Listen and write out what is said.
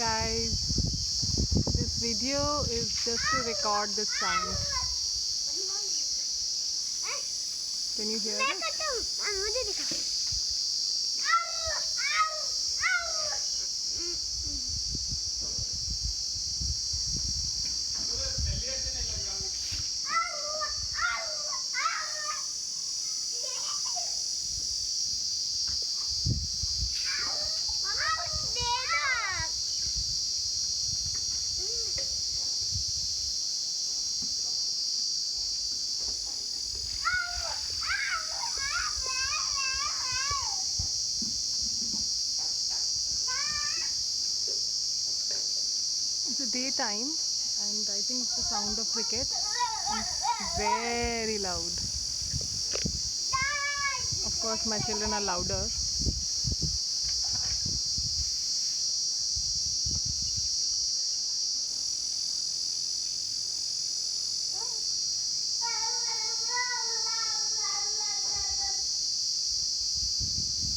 Guys, this video is just to record the sound. Can you hear it? It's a daytime and I think the sound of cricket is very loud. Of course my children are louder.